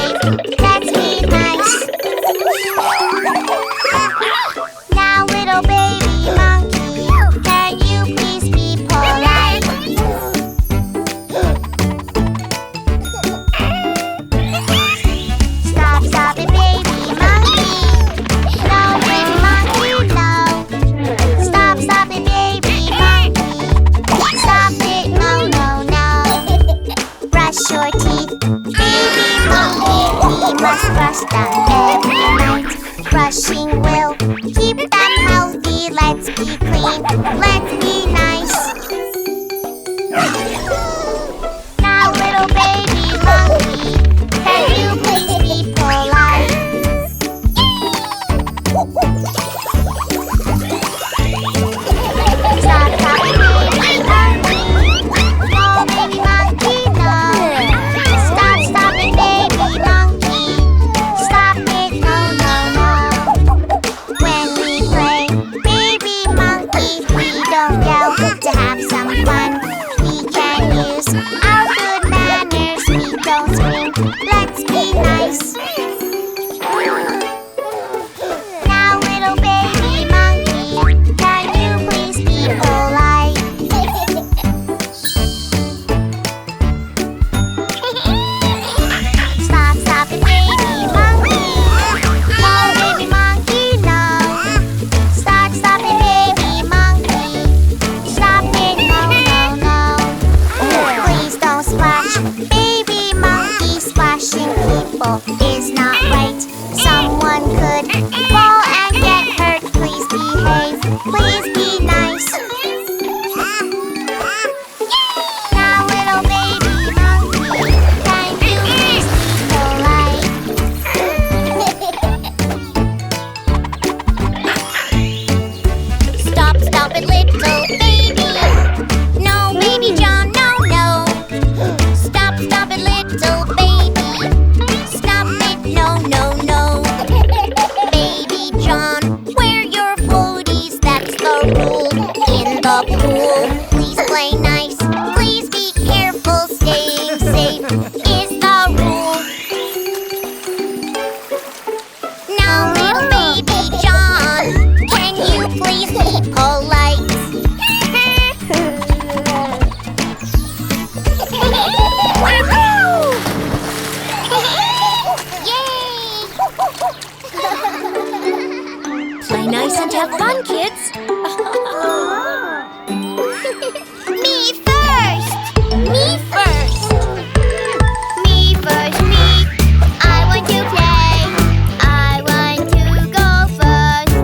behave. Let's be nice. Now, little baby monkey, can you please be polite? Stop, stop it, baby monkey. No, baby monkey, no. Stop, stop it, baby monkey. Stop it, no, no, no. Brush your teeth, baby monkey. We must brush them every night. Brushing will keep them healthy. Let's be clean, let's be nice. Now, little baby monkey, can you please be polite? Stop, stop it, baby monkey. No, baby monkey, no. Stop, stop it, baby monkey. Stop it, no, no, no. When we play, baby monkey, we don't yell to have some fun. We can use our good manners. We don't scream. Let's be nice. Now, little baby monkey, can you please be polite? Stop, stop it, baby monkey. No, baby monkey, no. Stop, stop it, baby monkey. Stop it, no, no, no. Please don't splash, baby monkey. Splashing people is not right. Someone could fall and get hurt. Please behave, please be nice. Now, little baby monkey, can you please be polite? Stop, stop it, little baby. No, baby John, no, no. Stop, stop it, little baby. Stop it, no, no, no. Baby John, wear your floaties, that's the rule. In the pool, please play nice. Please be careful, staying safe is the rule. Now, little baby John, can you please be polite? Woohoo! Yay! Play nice and have fun, kids. Me first! Me first! Me first, me. I want to play. I want to go first.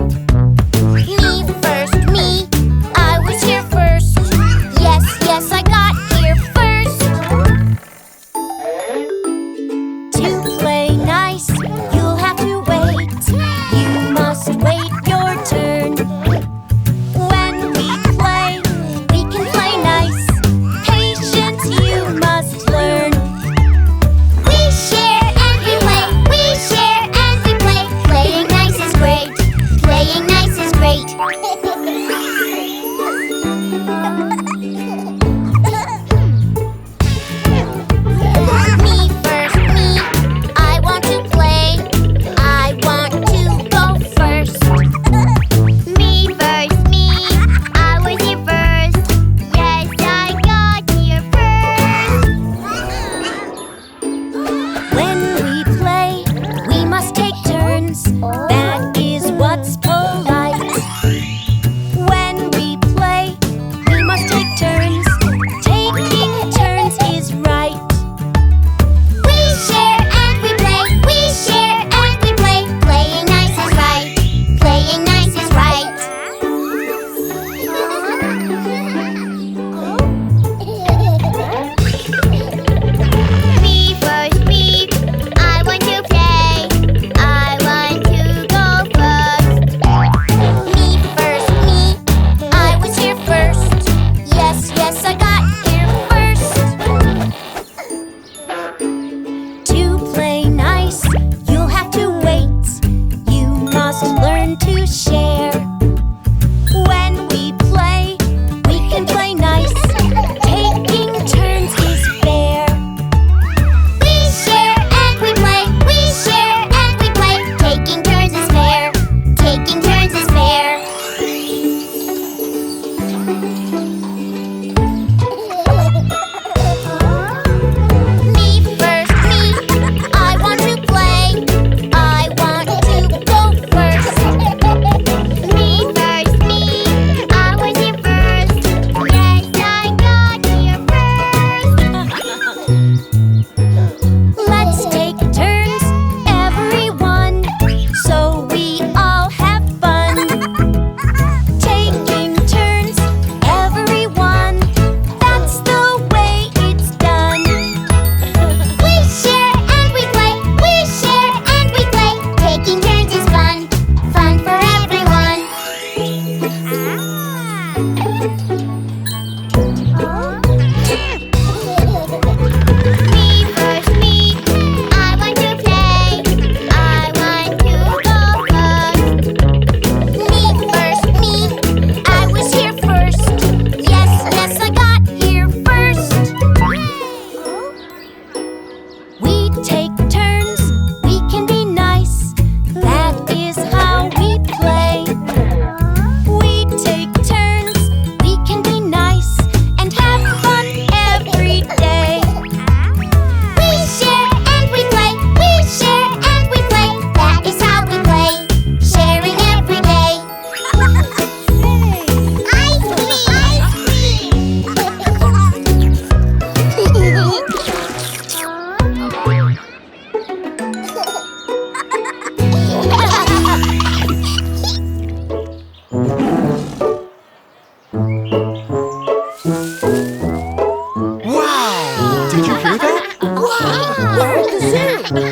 Me first, me. I was here first. Yes, yes, I got here first. To play nice, you'll have to wait. You must wait your turn.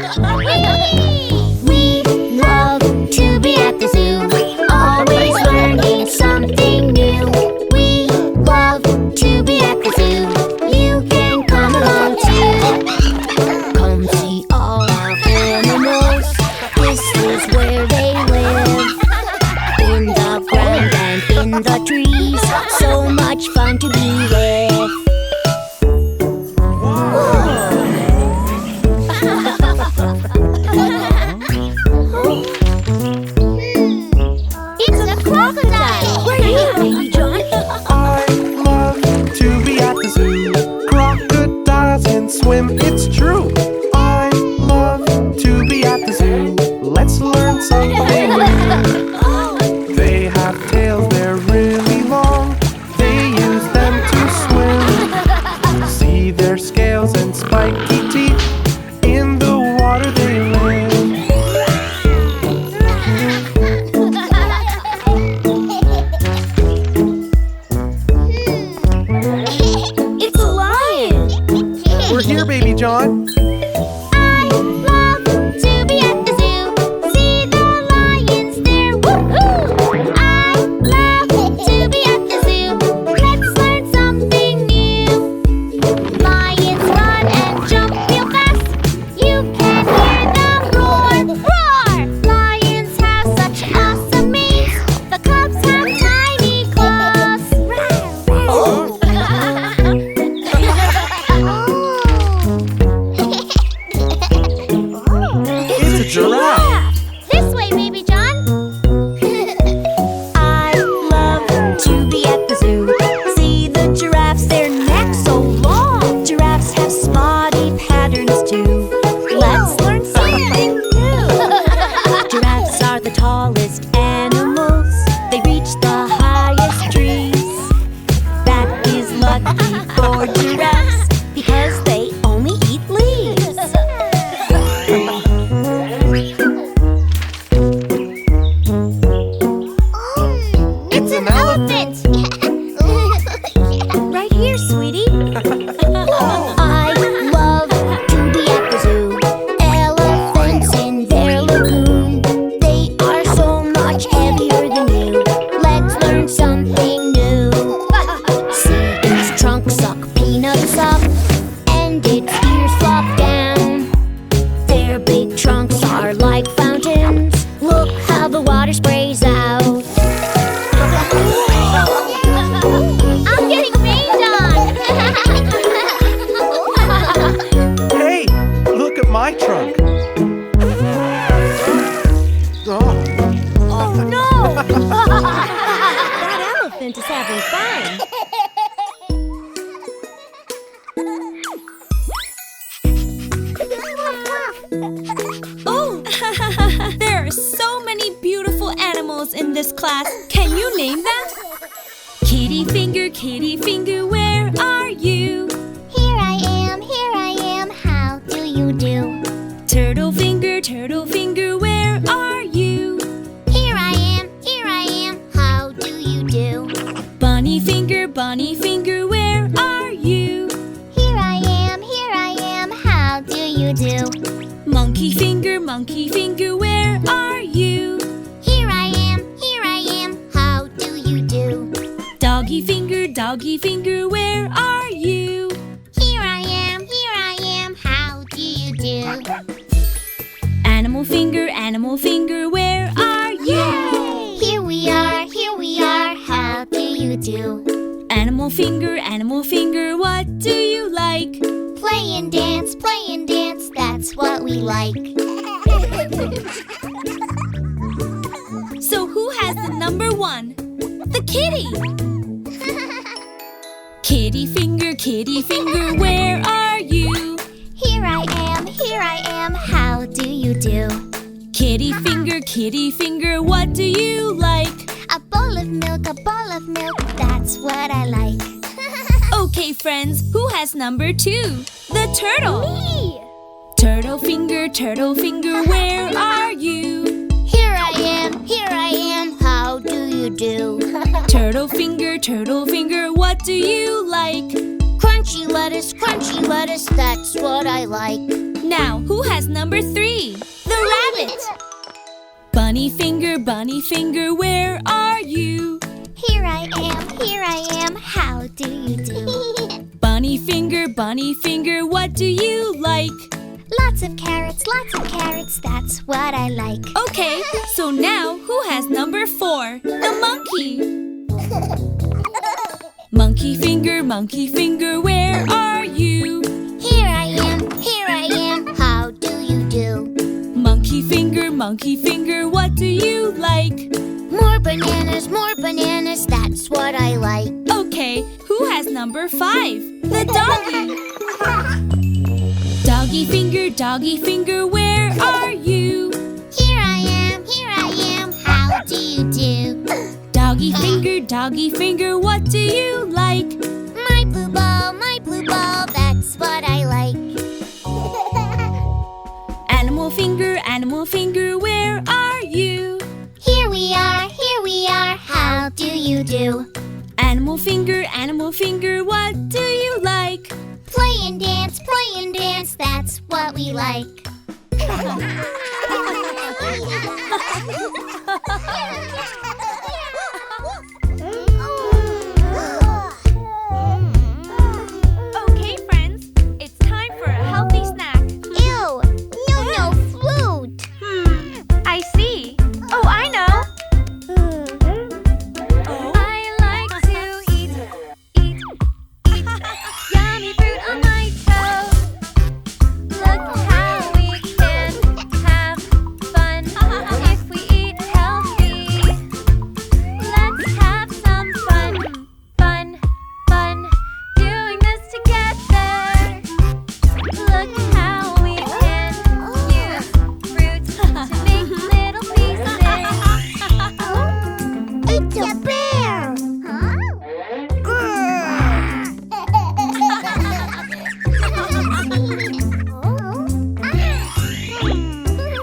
We love to be at the zoo, always learning something new. We love to be at the zoo. You can come along too. Come see all our animals. This is where they live. In the ground and in the trees. So much fun to be with. It's a crocodile! Where are you, Baby John? I love to be at the zoo. Crocodiles can swim, it's true. I love to be at the zoo. Let's learn something new. They have tails, they're really long. They use them to swim. See their scales and spiky teeth. In the water they live. It's a lion! We're here, Baby John. I love to be at the zoo. See the lions there, woohoo! I love to be at the zoo. Let's learn something new. Lions run and jump real fast. You can hear them roar, roar! Lions have such awesome manes. The cubs have tiny claws. It's a giraffe. This way, Baby John. I love to be at the zoo. See the giraffes, their necks so long. Giraffes have spotty patterns too. Let's learn something new. Giraffes are the tallest animals. They reach the highest trees. That is lucky for giraffes because they only eat leaves. It's an elephant. Right here, sweetie. I love to be at the zoo. Elephants in their lagoon. They are so much heavier than you. Let's learn something new. See its trunk suck peanuts up, and its ears flop down. Their big trunks are like fountains. Look how the water sprays out. I'm getting rained on. Hey, look at my trunk. Oh, Oh no! That elephant is having fun. Oh, there are so many beautiful animals in this class. Can you name them? Kitty finger, where are you? Here I am, how do you do? Turtle finger, where are you? Here I am, how do you do? Bunny finger, where are you? Here I am, how do you do? Monkey finger, where are you? Here I am, how do you do? Doggy finger, where are you? Here I am, how do you do? Animal finger, where are you? Here we are, how do you do? Animal finger, what do you like? Play and dance, that's what we like. So who has the number one? The kitty! Kitty finger, where are you? Here I am, how do you do? Kitty finger, what do you like? A bowl of milk, that's what I like. Okay, friends, who has number two? The turtle! Me! Turtle finger, where are you? Here I am, how do you do? Turtle finger, what do you like? Crunchy lettuce, that's what I like. Now, who has number 3? The rabbit. Bunny finger, where are you? Here I am, how do you do? Bunny finger, what do you like? Lots of carrots, that's what I like. Okay, so now who has number 4? The monkey. Monkey finger, where are you? Here I am, how do you do? Monkey finger, what do you like? More bananas, that's what I like. Okay, who has number 5? The doggy. Doggy finger, where are you? Here I am, how do you do? Doggy finger, what do you like? My blue ball, that's what I like. Animal finger, where are you? Here we are, how do you do? Animal finger, what do you like? Play and dance, that's what we like. Okay, friends, it's time for a healthy snack. Ew, no fruit. I see. Oh, I know. I like to eat yummy fruit on my toast. Look how we can have fun if we eat healthy. Let's have some fun doing this together. Look how we can use fruit to make little pieces. It's a bear.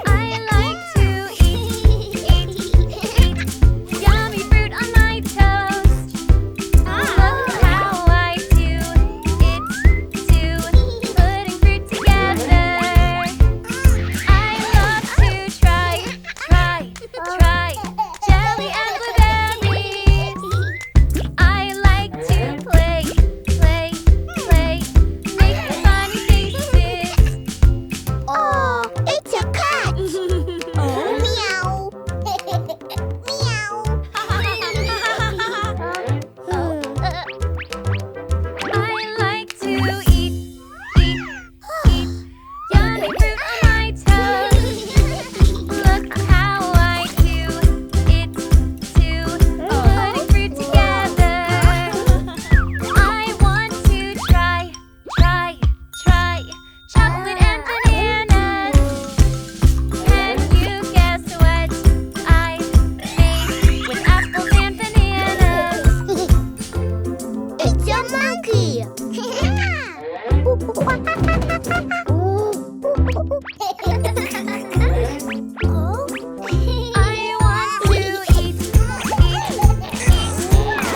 I like to eat yummy fruit on my toast. Look how I do it too, putting fruit together. I love to try jelly and blueberries. I like to play, make funny faces. Oh, it's a cat. Meow. I like to eat yummy fruit on my toast. Look how I do it too, putting fruit together. I want to try chocolate and bananas. Can you guess what I made with apples and bananas? It's a monkey. I want to eat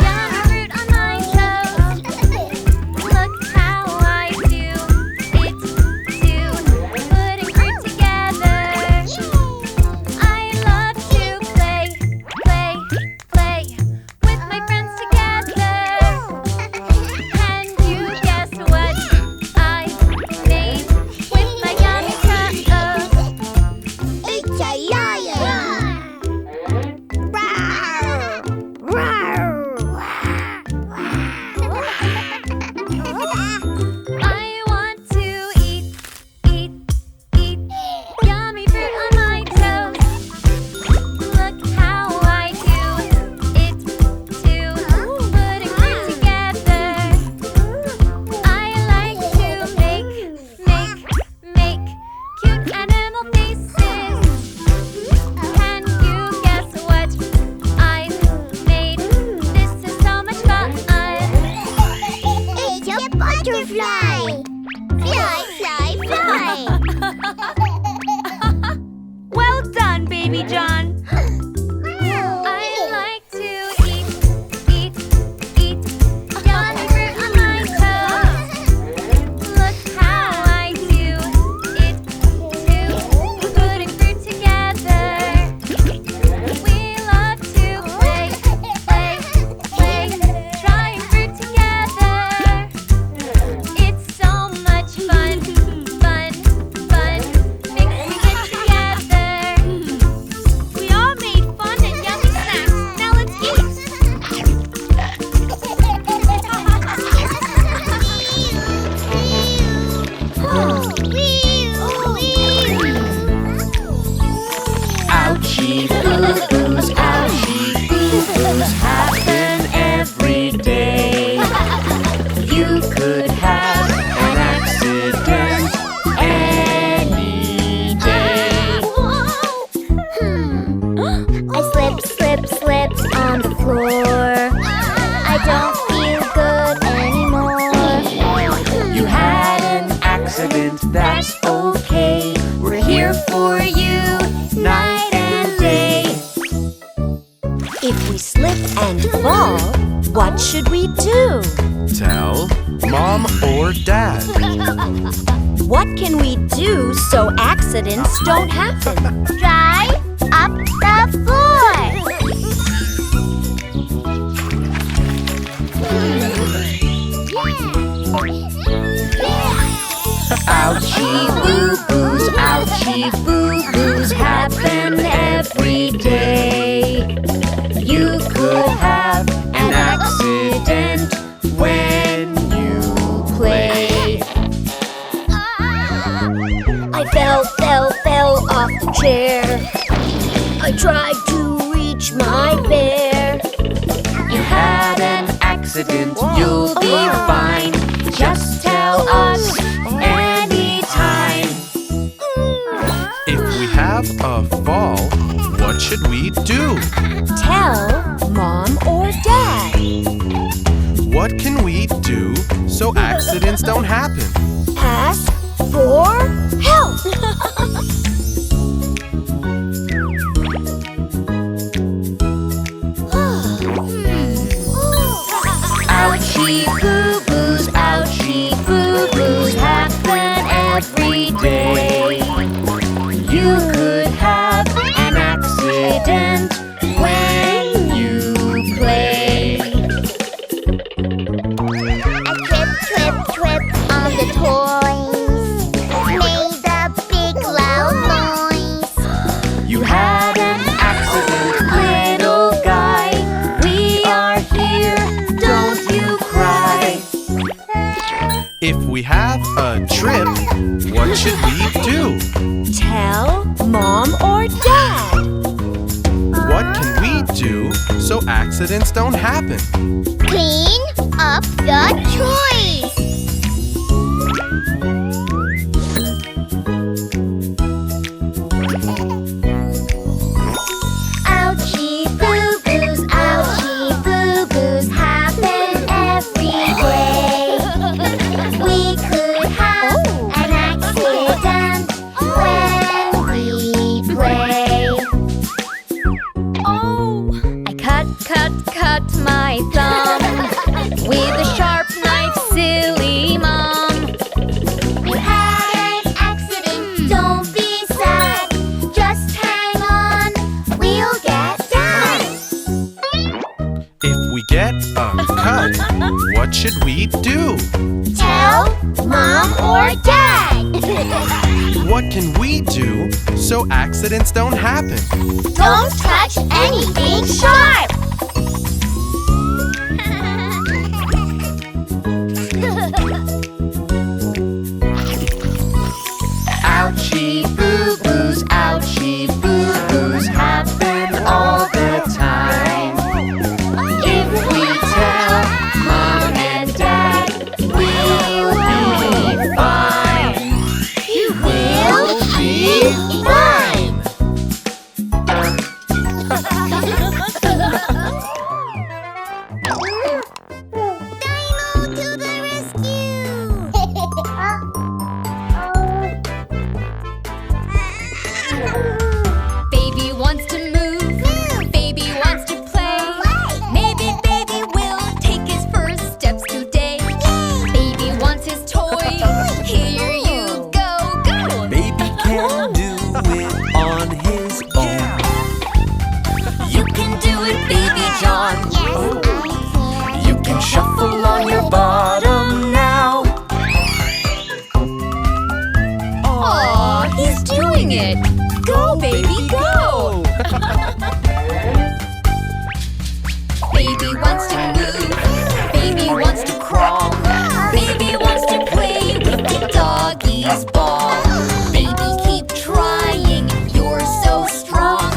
yummy fruit on my toast. Look how I do it too, putting fruit together. I love to play with my friends together. Can you guess what I made with my yummy toast? It's a lion. I want to eat yummy fruit on my toast. Look how I do it too, putting fruit together. I like to make cute animal faces. Can you guess what I've made? This is so much fun. It's a butterfly. Fly. Well done, Baby John. I like to eat yummy fruit on my toast. Look how I do it Ouchie, boo-boos, ouchie, boo-boos happen every day. You could have an accident any day. I slipped on the floor. I don't feel good anymore. You had an accident, that's okay. We're here for you night and day. If we slip and fall, what should we do? Tell mom or dad. What can we do so accidents don't happen? Drive up the floor. Ouchie, boo-boos happen every day. You could have an accident when you play. I fell off the chair. I tried to reach my bear. You had an accident, you'll be fine. Just tell us anytime. If we have a fall, what should we do? Tell mom or dad. What can we do so accidents don't happen? Ask for help. Ouchie, boo-boos happen every day. You could have an accident when you play. I trip on the toys. Made a big loud noise. You had an accident, little guy. We are here, don't you cry. If we have a trip, what should we do? Tell mom or dad. What can we do so accidents don't happen? Clean up the toys. Ouchie, boo-boos happen every day. We could have an accident when we play. I cut my thumb with a sharp knife, silly mom. You had an accident, don't be sad. Just hang on, we'll get done. If we get a cut, what should we do? Tell mom or dad. What can we do so accidents don't happen? Don't touch anything sharp. Ouchie, boo-boos happen all the time. If we tell mom and dad, we'll be fine. We'll be fine. Dino to the rescue! Baby wants to move, baby wants to play. Maybe baby will take his first steps today. Baby wants his toy, here you go, go! Baby can do it on his own. You can do it, baby John. Yes, I You can shuffle on your bottom now. Aw, he's doing it! Go, baby, go! Baby wants to move, baby wants to crawl, baby wants to play with the doggy's ball. Baby, keep trying, you're so strong.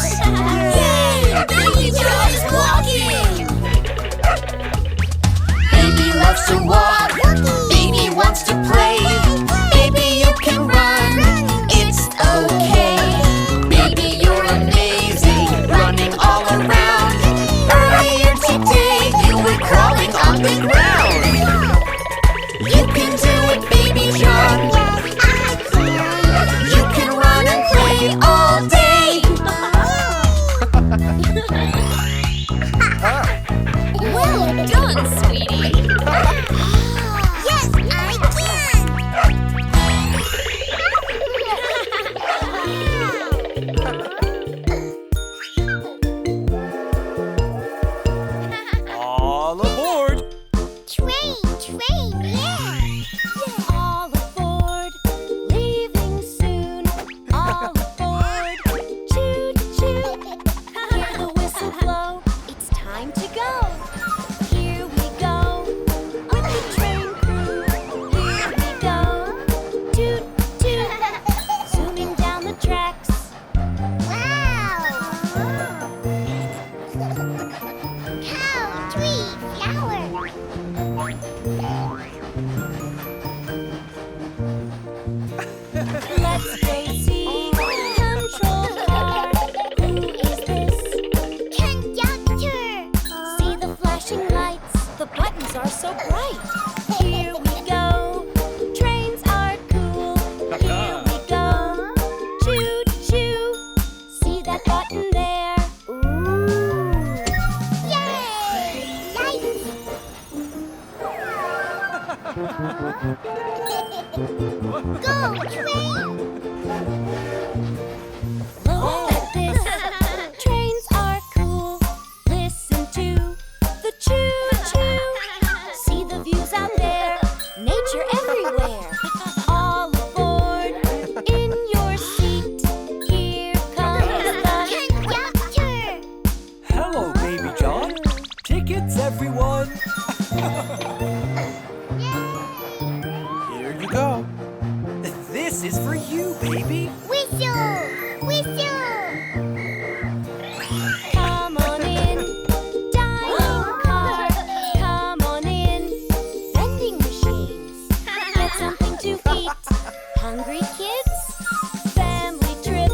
walks. Yay! Baby Joe is walking! Baby loves to walk. Baby wants to play. Baby, you can run. It's okay. Baby, you're amazing, running all around. Earlier today, you were crawling on the ground. You can do it, Baby John. You can run and play all day. Well done, sweetie. Yes, I can! All aboard! Train, yeah! All aboard, leaving soon. All aboard, choo choo. Hear the whistle blow, it's time to go. Here we go, with the train crew. Here we go, toot toot. Zooming down the tracks. Wow! Cow, tree, flower. Let's go see control car. Who is this? Conductor. See the flashing lights, the buttons are so bright. Here we go, trains are cool. Here we go, choo choo. See that button there? Yay! Lights. Go, train! Look at this, trains are cool. Listen to the choo choo. See the views out there, nature everywhere. All aboard, in your seat. Here comes the Conductor. Hello, Baby John. Tickets, everyone. Here you go. This is for you, baby. Whistle! Whistle! Come on in, dining car. Come on in, vending machines. Get something to eat. Hungry kids? Family trip.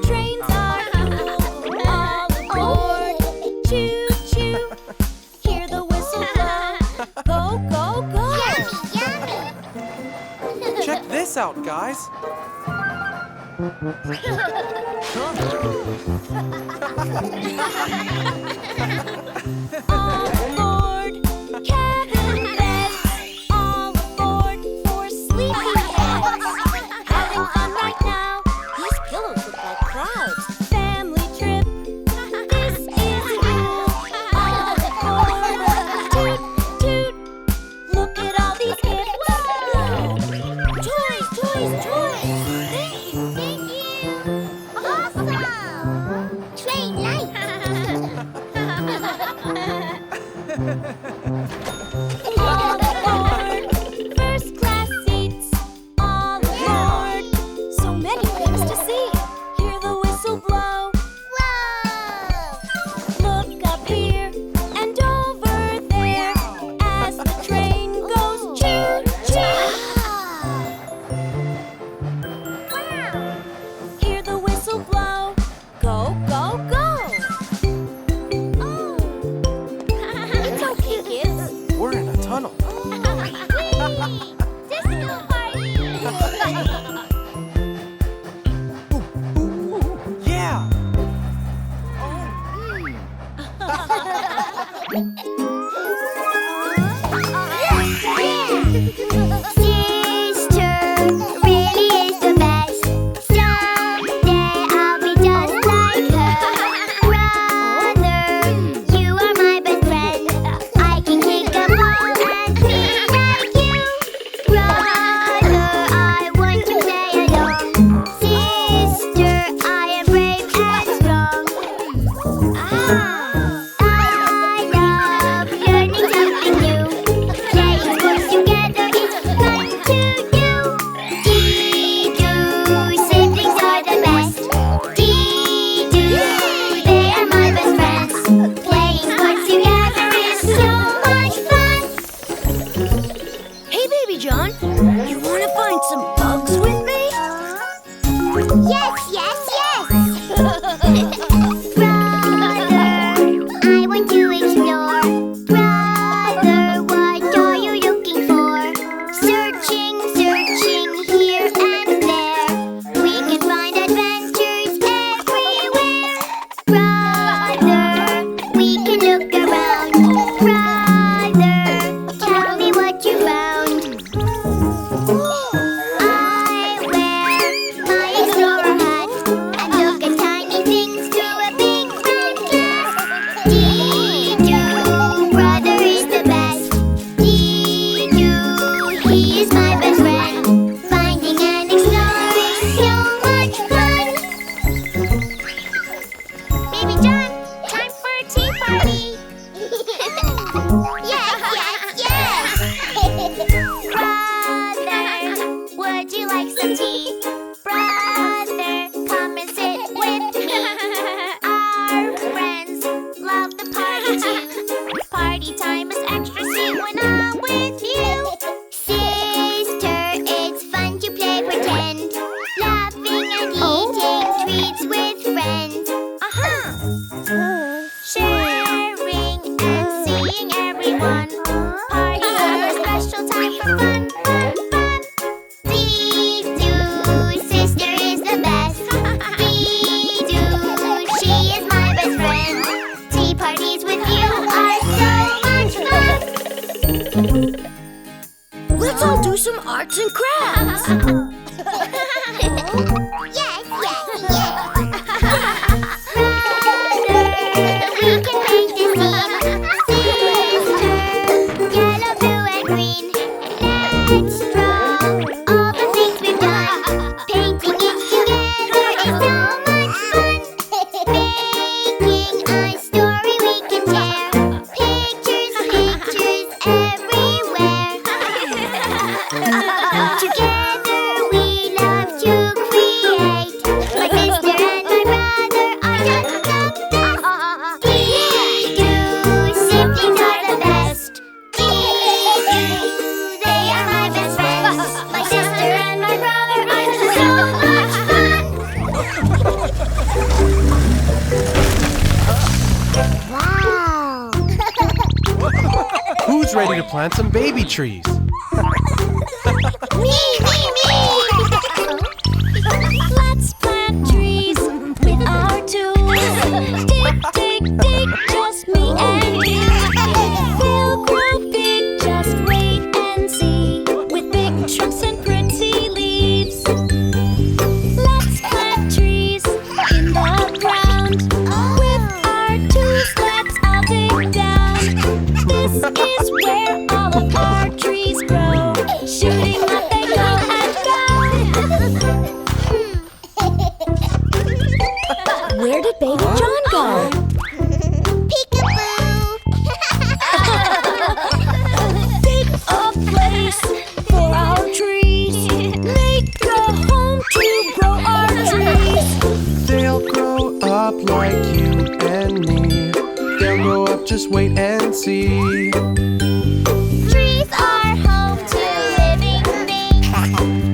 Trains are cool. All aboard. Choo choo. Hear the whistle blow. Go, go, go. Yummy! Check this out, guys. All aboard, cabin beds. All aboard for sleepy heads. Having fun right now. These pillows look like clouds. Family trip. This is cool. All aboard. Toot toot. Look at all these gifts. Toys, toys, toys. Thank you! Awesome! Train lights! All aboard, first class seats. All aboard, so many things to see. Hear the whistle blow. Whoa! Look up here and over there as the train goes choo choo. Wow! Hear the whistle blow. Go, go, go. Oh, it's okay, kids. We're in a tunnel. Whee! Disco party! Yeah! Sister really is the best. Someday I'll be just like her. Brother, you are my best friend. I can kick a ball and be like you. Brother, I want to play along. Sister, I am brave and strong. I love I want to explore. Brother, what are you looking for? Searching, searching here and there. We can find adventures everywhere. Brother, we can look around. Brother, tell me what you found. I wear my explorer hat and look at tiny things through a big red glass. Dee-doo, brother is the best. Dee-doo, he is my best friend. Finding and exploring, so much fun. Baby John, time for a tea party. Yes, yes, yes. Brother, would you like some tea? Brother, come and sit with me. Our friends love the party too. Party time is extra sweet when I'm with you. Sister, it's fun to play pretend. Laughing and eating treats with friends. Sharing and seeing everyone. Parties are a special time for fun, fun, fun. Dee-doo, sister is the best. Dee-doo, she is my best friend. Tea parties with you are so much fun. Let's all do some arts and crafts. Yes, yes, yes. Brother, we can paint the scene. Sister, yellow, blue, and green. Let's draw all the things we've done. Painting it together is so much fun. Making a story we can share. Pictures, pictures everywhere. Together we love to create. My sister and my brother are just the best. Dee-doo, siblings are the best. Dee-doo, they are my best friends. My sister and my brother are just so much fun. Wow. Who's ready to plant some baby trees? Me, me, me. Let's plant trees with our tools. Dig, dig, dig, just me and you. They'll grow big, just wait and see. With big trunks and pretty leaves. Let's plant trees in the ground. With our tools, let's all dig down. This is where all of our trees grow. Shooting up they go and go. Where did Baby John go? Peekaboo. Dig a place for our trees. Make a home to grow our trees. They'll grow up like you and me. They'll grow up, just wait and see. Trees are home to living things.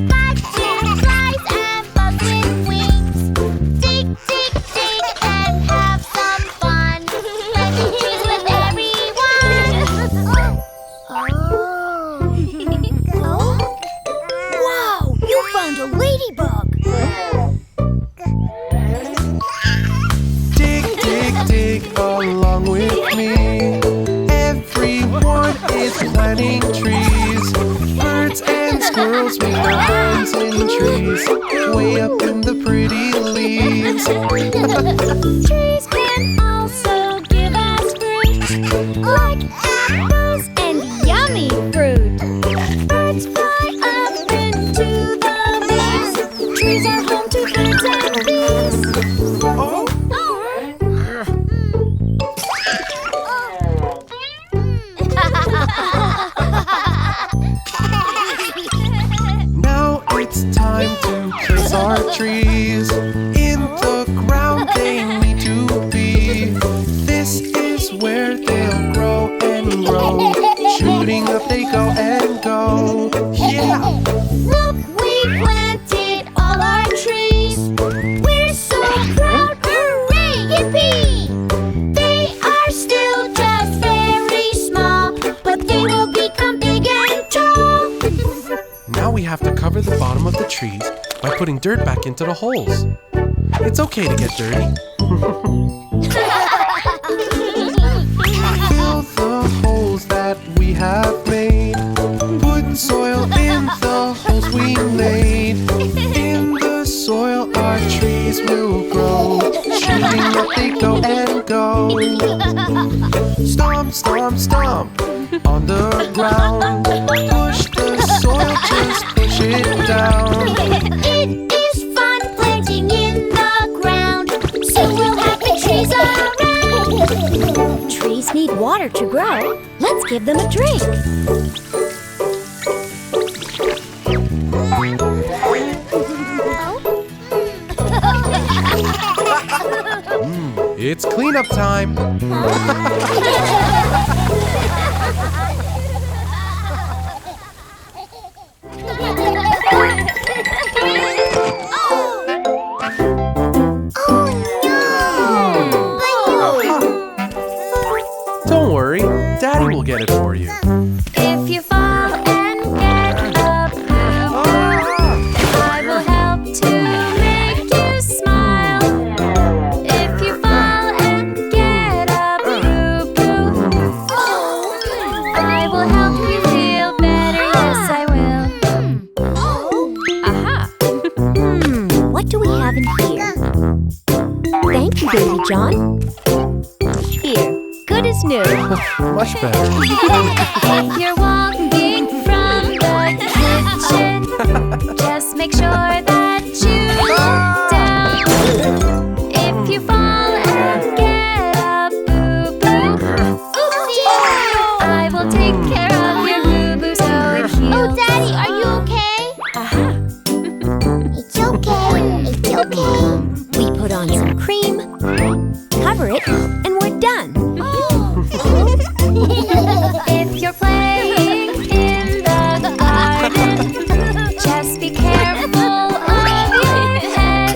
Butterflies and bugs with wings. Dig, dig, dig and have some fun. Planting trees with everyone. Wow, you found a ladybug. Dig, dig, dig along with me. Everyone is planting trees. Birds and squirrels make their homes in trees. Way up in the pretty leaves. Trees can also give us fruit, like apples and yummy fruit. Birds fly up into the leaves. Trees are home to birds and bees. Oh, now it's time to place our trees in the ground they need to be. This is where they'll grow and grow. trees by putting dirt back into the holes. It's okay to get dirty. Fill the holes that we have made. Put soil in the holes we made. In the soil our trees will grow. Shooting up they go and go. Stomp, stomp, stomp on the ground. Push the soil, just push it down. It is fun planting in the ground. So we'll have the trees around. Trees need water to grow. Let's give them a drink. It's cleanup time. Don't worry, Daddy will get it for you. If you fall and get a boo-boo, I will help to make you smile. If you fall and get a boo-boo, I will help you feel better. Yes, I will. Aha! What do we have in here? Thank you, Baby John. Here, good as new. Much better. If you're walking from the kitchen, just make sure that you look down. If you fall and get a boo-boo, I will take care of your boo-boo so it heals. Oh, Daddy, are you okay? It's okay. It's okay. We put on some cream, cover it, and we're done. If you're playing in the garden, just be careful of your head.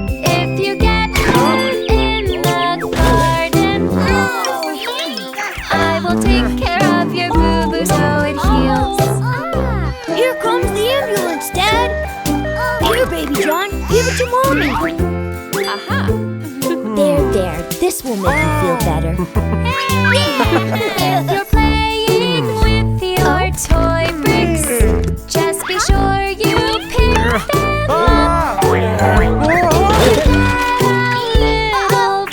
If you get hurt in the garden, I will take care of your boo-boo so it heals. Here comes the ambulance, Dad. Here, Baby John, give it to Mommy. Aha! There. This will make you feel better. If you're playing with your toy bricks, just be sure you pick them up. Little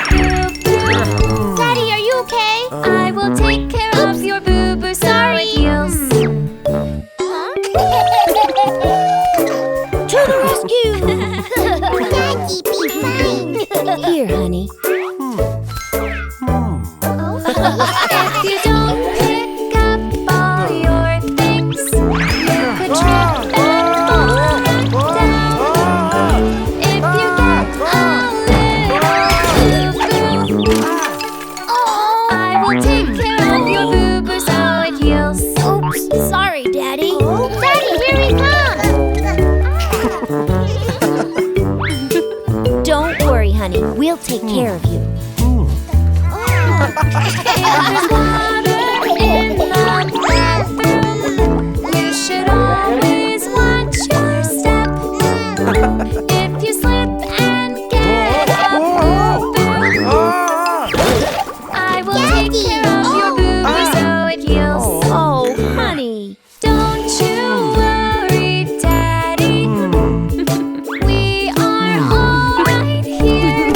boo-boo, Daddy, are you okay? I will take care of your boo-boo so it heals. To the rescue! Daddy, be fine. Here, honey. If you don't pick up all your things, you could trip and fall right down. If you get a little boo-boo, I will take care of your boo-boo so it heals. Oops, sorry, Daddy. Daddy, here he comes. Don't worry, honey. We'll take care of you. If there's water in the bathroom, you should always watch your step. If you slip and get a boo-boo, I will take care of your boo-boo so it heals. Oh, honey. Don't you worry, Daddy. We are all right here.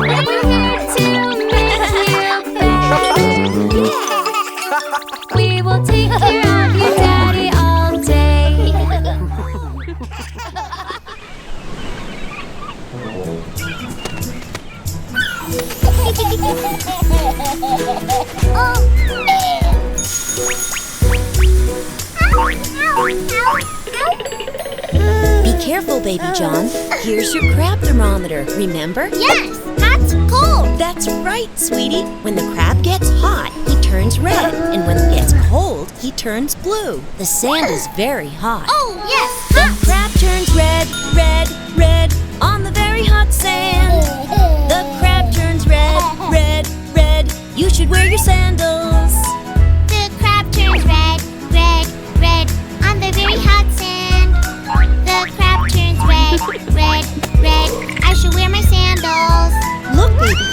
We're here to make you better. We will take care of you, Daddy, all day. Be careful, Baby John. Here's your crab thermometer, remember? Yes, that's cold. That's right, sweetie. When the crab gets hot, he turns red. And when it gets cold, he turns blue. The sand is very hot. Oh, yes, The crab turns red, red, red on the very hot sand. The crab turns red, red, red. You should wear your sandals. The crab turns red, red, red on the very hot sand.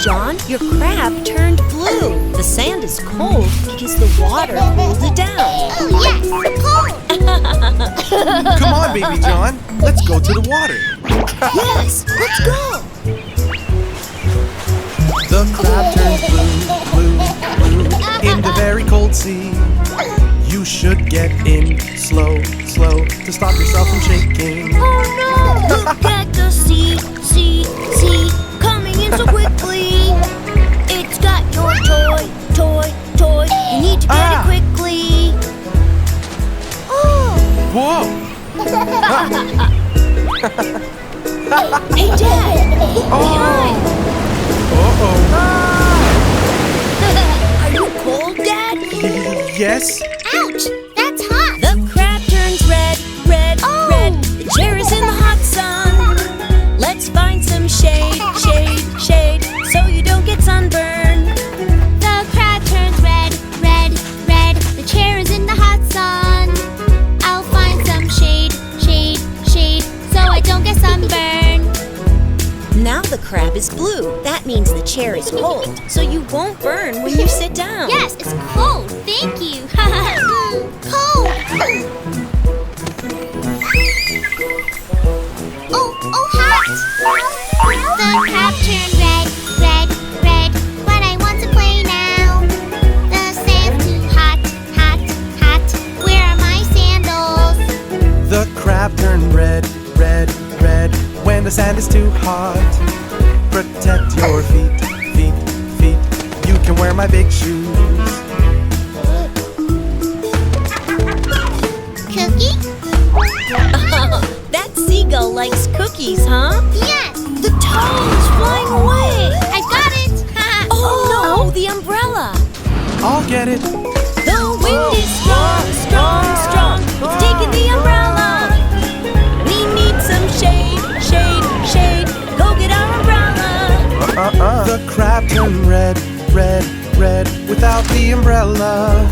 John, your crab turned blue. The sand is cold because the water cooled it down. Oh, yes, cold. Come on, Baby John. Let's go to the water. Yes, let's go. The crab turned blue, blue, blue in the very cold sea. You should get in slow, slow to stop yourself from shaking. Oh no! Look at the sea, sea, sea coming in so quickly. It's got your toy, toy, toy. You need to get it quickly. Oh! Whoa! Hey, Dad! Look behind! Uh-oh. Are you cold, Dad? Yes? Ouch, that's hot. The crab turns red, red, red. The chair is in the hot sun. Let's find some shade, shade, shade, so you don't get sunburned. The crab turns red, red, red. The chair is in the hot sun. I'll find some shade, shade, shade, so I don't get sunburned. Now the crab is blue. That means the chair is cold, so you won't burn when you sit down. Yes, it's cold. Thank you. Cold. Oh, hot. The crab turned red, red, red. But I want to play now. The sand's too hot, hot, hot. Where are my sandals? The crab turned red, red, red when the sand is too hot. Protect your feet, feet, feet. You can wear my big shoes. Cookie? That seagull likes cookies, huh? Yes. The towel is flying away. I got it. Oh no, the umbrella. I'll get it. The wind is strong, strong, strong. It's taking the umbrella. We need some shade, shade, shade. Go get our umbrella. The crab turned red, red, red without the umbrella.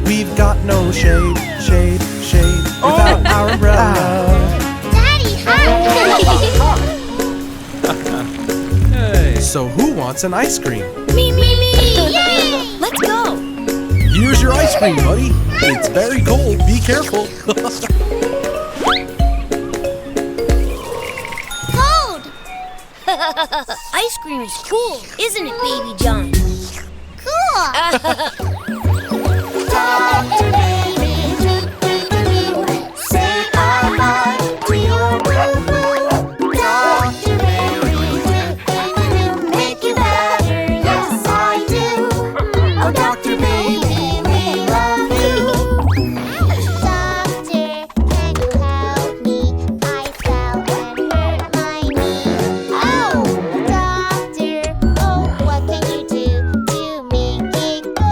We've got no shade, shade, shade without our umbrella. Daddy, hi. So who wants an ice cream? Me, me, me. Yay. Let's go. Here's your ice cream, buddy. It's very cold. Be careful. Cold. Ice cream is cool, isn't it, Baby John? Cool. Dr. Baby, say I love to your boo-boo. Dr. Baby, make you better, yes I do. Oh, Dr. Baby, we love you. Doctor, can you help me? I fell and hurt my knee. Oh, doctor, oh, what can you do to make it go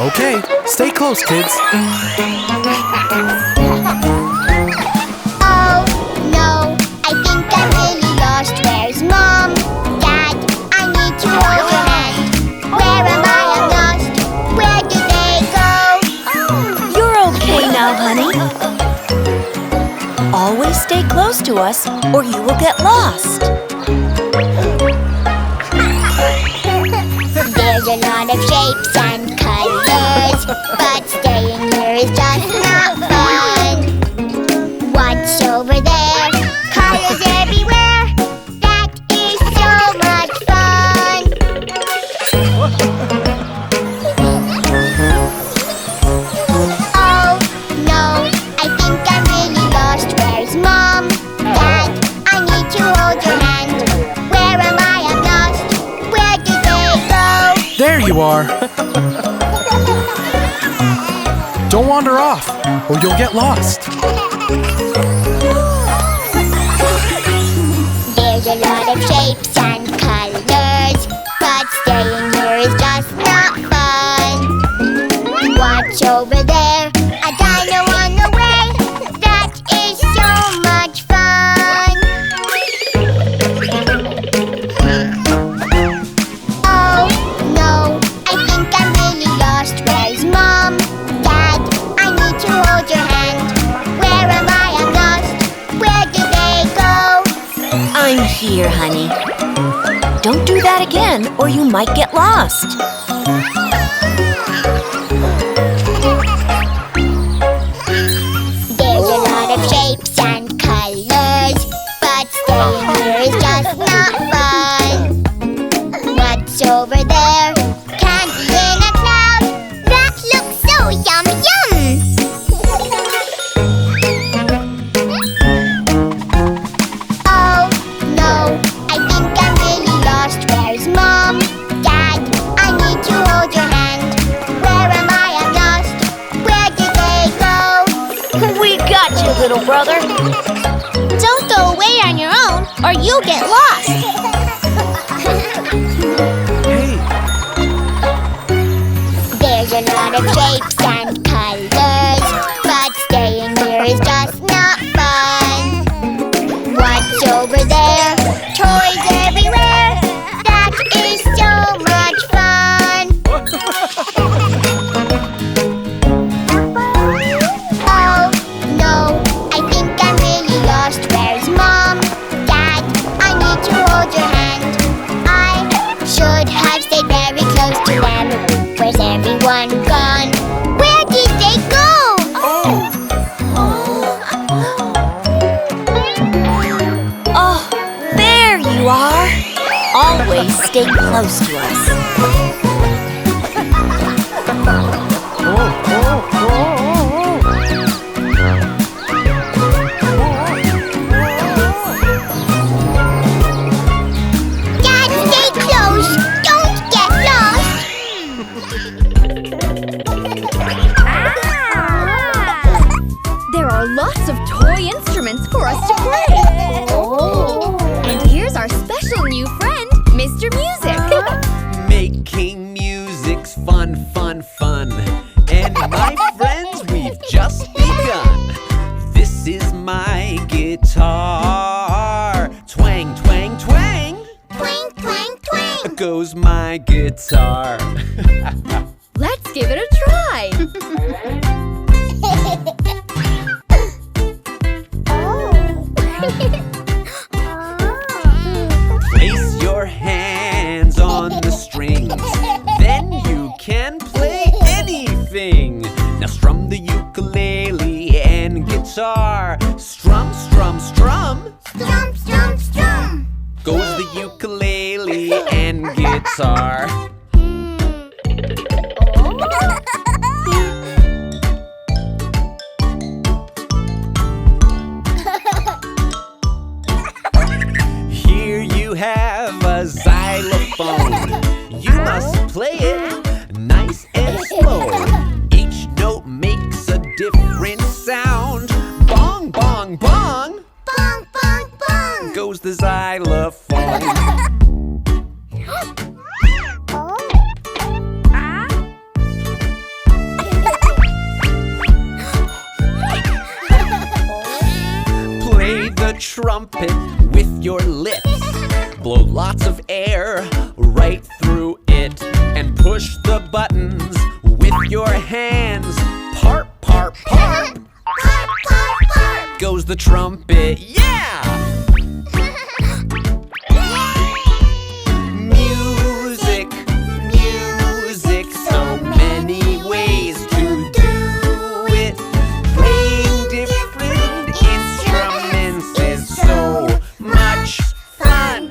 Okay, stay close, kids. Oh no, I think I'm really lost. Where's Mom? Dad, I need to hold your hand. Where am I? I'm lost. Where did they go? You're okay now, honey. Always stay close to us or you will get lost. There's a lot of shapes and colors, but staying here is just not fun. What's over there? Colors everywhere. That is so much fun. Oh no, I think I'm really lost. Where's Mom? Dad, I need to hold your hand. Where am I? I'm lost. Where did they go? There you are. Don't wander off, or you'll get lost. There's a lot of shapes and colors, but staying here is just not fun. Watch over there, a dino on the way. That is so much fun. Oh no, I think I'm really lost. Where's Mom? Dad, I need to hold your hand. Where am I? I'm lost. Where did they go? I'm here, honey. Don't do that again or you might get lost. There's a lot of shapes and colors, but staying here is just not fun. What's over there? Candy in a cloud. That looks so yum yum. Oh no, I think I'm really lost. Where's Mom? Dad, I need to hold your hand. Where am I? I'm lost. Where did they go? We got you, little brother. Don't go away on your own, or you'll get lost. Hey, There's a lot of shapes and colors, but staying here is just not fun. What's over there? Toys everywhere. That is so much fun. Oh no, I think I'm really lost. Where's Mom? Dad, I need to hold your hand. I should have stayed very close to them. Where's everyone gone? Where did they go? Oh, there you are. Always stay close to us. Dad, stay close. Don't get lost. There are lots of toy instruments for us to play. And here's our special new friend, Mr. Music. Making music's fun, fun, fun. And my friends, we've just begun. This is my guitar. Twang, twang, twang. Twang, twang, twang. Goes my guitar. Let's give it a try. Place your hands on the strings. Then you can play anything. Now strum the ukulele and guitar. Strum, strum, strum. Strum, strum, strum. Goes the ukulele and guitar. Here you have a xylophone. You must play it nice and slow. Each note makes a different sound. Bong, bong, bong. Bong, bong, bong. Goes the xylophone. Oh. trumpet with your lips. Blow lots of air right through it. And push the buttons with your hands. Parp, parp, parp. Parp, parp, parp. Goes the trumpet, yeah! Music, music, so many ways to do it. Playing different instruments is so much fun.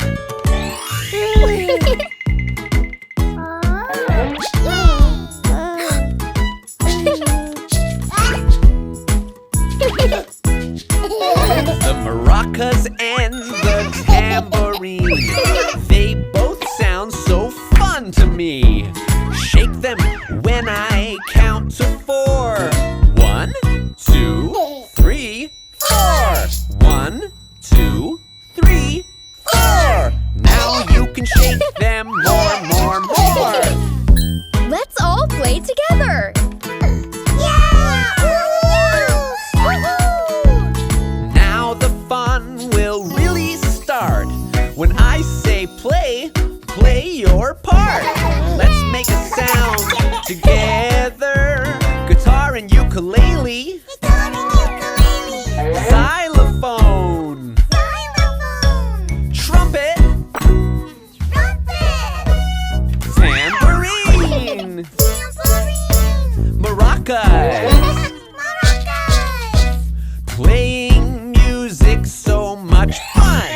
The maracas and the tambourine, they both sound so fun to me. Shake them when I count to 4. 1, 2, 3, 4. 1, 2, 3, 4. Now you can shake them more, more, more. Let's all play together. Now the fun will really start. When I say play, play your part. Let's make a sound together. Guitar and ukulele. Xylophone. Trumpet. Tambourine. Maracas. Playing music, so much fun.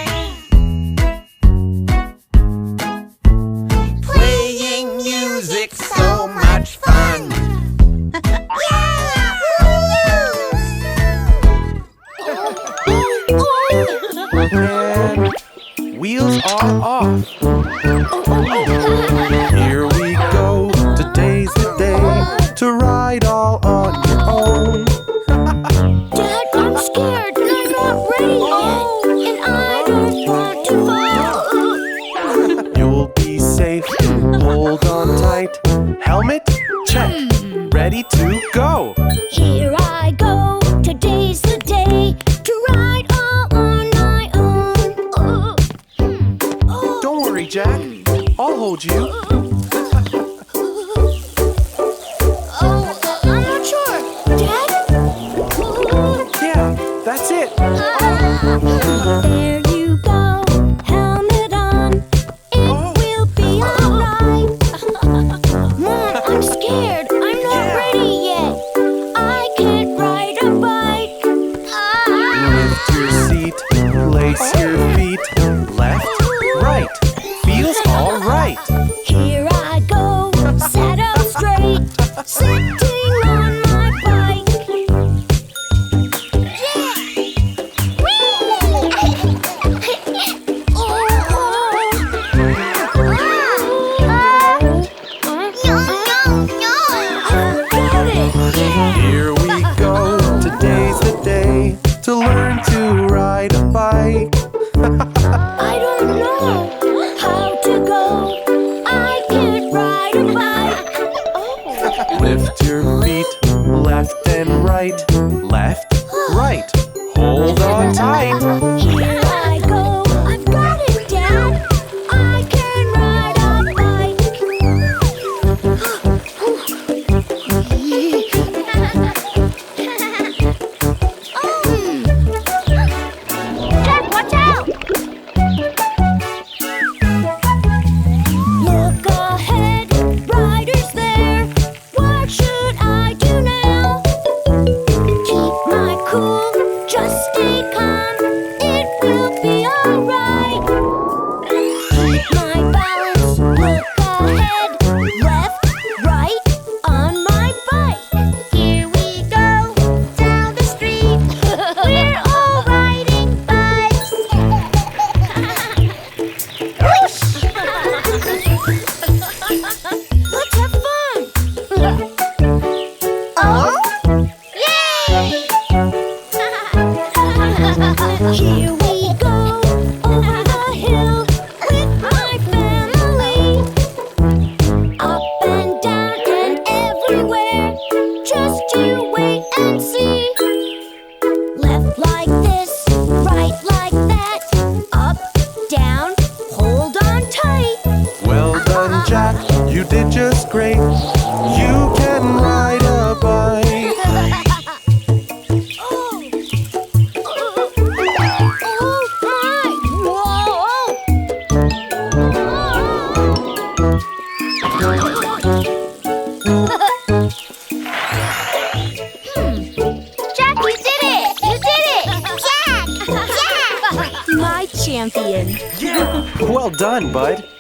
Playing music, so much fun. And wheels are off. Here we go. Today's the day to ride all on your own. Dad, I'm scared and I'm not ready yet. And I don't want to fall. You'll be safe. Hold on tight. Helmet check. Ready to go. Here I go. Today's the day to ride all on my own. Don't worry, Jack. I'll hold you. I'm not sure. Dad? Yeah, that's it. There you go. Helmet on. It will be alright. Mom, I'm scared. I'm not ready yet. I can't ride a bike. Lift your seat. Place your feet. Left, right. Feels all right. Here done, bud.